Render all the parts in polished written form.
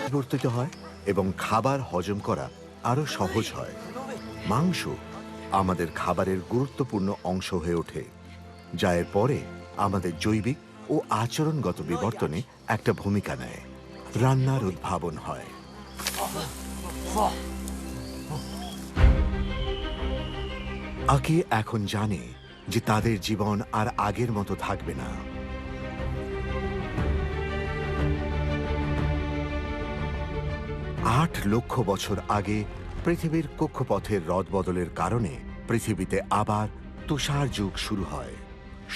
পরিবর্তিত হয় এবং খাবার হজম করা আরো সহজ হয়। মাংস আমাদের খাবারের গুরুত্বপূর্ণ অংশ হয়ে ওঠে, যা এর পরে আমাদের জৈবিক ও আচরণগত বিবর্তনে একটা ভূমিকা নেয়। রান্নার উদ্ভাবন হয়। আগে এখন জানে যে তাদের জীবন আর আগের মতো থাকবে না। ৮ লক্ষ বছর আগে পৃথিবীর কক্ষপথের রদবদলের কারণে পৃথিবীতে আবার তুষার যুগ শুরু হয়।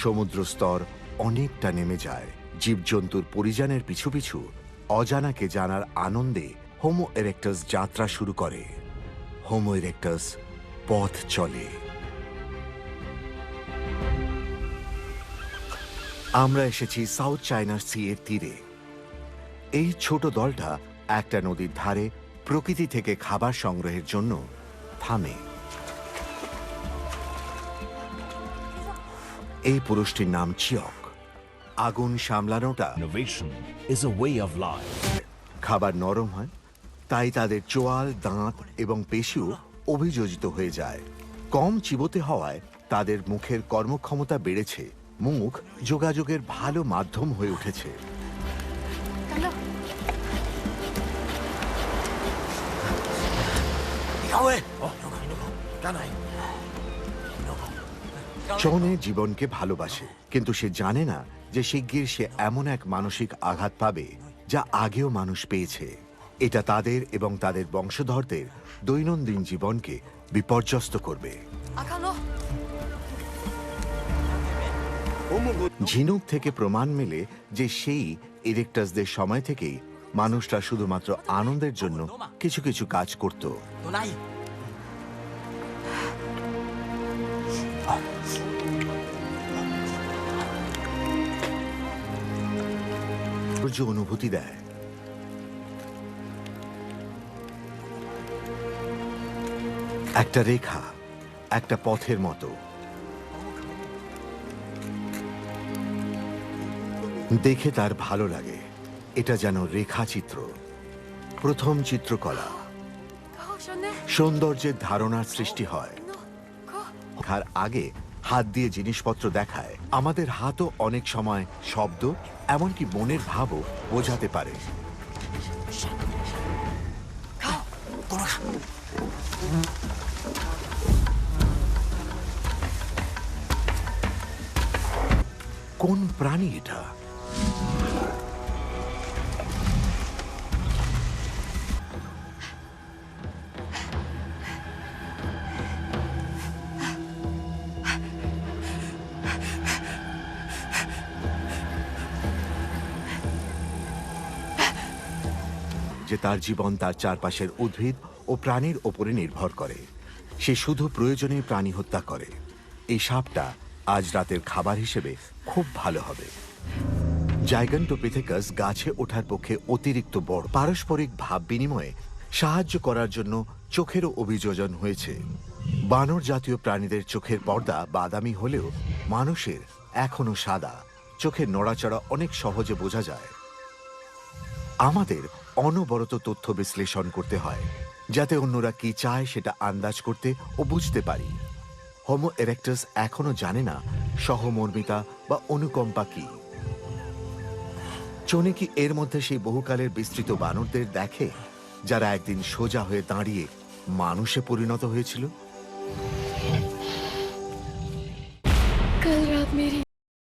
সমুদ্র স্তর অনেকটা নেমে যায়। জীবজন্তুর পরিযানের পিছু পিছু অজানাকে জানার আনন্দে হোমো এরেক্টাস যাত্রা শুরু করে। হোমো এরেক্টাস পথ চলে। আমরা এসেছি সাউথ চায়না সি এর তীরে। এই ছোট দলটা একটা নদীর ধারে প্রকৃতি থেকে খাবার সংগ্রহের জন্য থামে। এই পুরুষটির নাম চিয়ক। আগুন সামলানোটা Innovation is a way of life. খাবার নরম হয়, তাই তাদের চোয়াল, দাঁত এবং পেশিও অভিযোজিত হয়ে যায়। কম চিবোতে হওয়ায় তাদের মুখের কর্মক্ষমতা বেড়েছে। মুখ যোগাযোগের ভালো মাধ্যম হয়ে উঠেছে। চনে জীবনকে ভালোবাসে, কিন্তু সে জানে না যে শিগগির সে এমন এক মানসিক আঘাত পাবে যা আগেও মানুষ পেয়েছে। এটা তাদের এবং তাদের বংশধরদের দৈনন্দিন জীবনকে বিপর্যস্ত করবে। ঝিনুক থেকে প্রমাণ মেলে যে সেই ইরেক্টাসদের সময় থেকেই মানুষরা শুধুমাত্র আনন্দের জন্য কিছু কিছু কাজ করত। অনুভূতি দেয়। একটা রেখা, একটা পথের মতো। দেখে তার ভালো লাগে। এটা যেন রেখাচিত্র, প্রথম চিত্রকলা। সৌন্দর্যের ধারণার সৃষ্টি হয়। আর আগে হাত দিয়ে জিনিসপত্র দেখায়। আমাদের হাতও অনেক সময় শব্দ, এমনকি মনের ভাবও বোঝাতে পারে। কোন প্রাণী এটা? যে তার জীবন তার চারপাশের উদ্ভিদ ও প্রাণীর ওপরে নির্ভর করে। সে শুধু প্রয়োজনে প্রাণী হত্যা করে। এই সাপটা আজ রাতের খাবার হিসেবে খুব ভালো হবে। জাইগান্টোপিথেকাস গাছে ওঠার পক্ষে অতিরিক্ত বড়। পারস্পরিক ভাব বিনিময়ে সাহায্য করার জন্য চোখেরও অভিযোজন হয়েছে। বানর জাতীয় প্রাণীদের চোখের পর্দা বাদামি হলেও মানুষের এখনো সাদা। চোখের নড়াচড়া অনেক সহজে বোঝা যায়। আমাদের অনবরত তথ্য বিশ্লেষণ করতে হয়, যাতে অন্যরা কি চায় সেটা আন্দাজ করতে ও বুঝতে পারি। হোমো এরেক্টাস এখনো জানে না সহমর্মিতা বা অনুকম্পা কি। চনে কি এর মধ্যে সেই বহুকালের বিস্তৃত বানরদের দেখে, যারা একদিন সোজা হয়ে দাঁড়িয়ে মানুষে পরিণত হয়েছিল? कल रात मेरी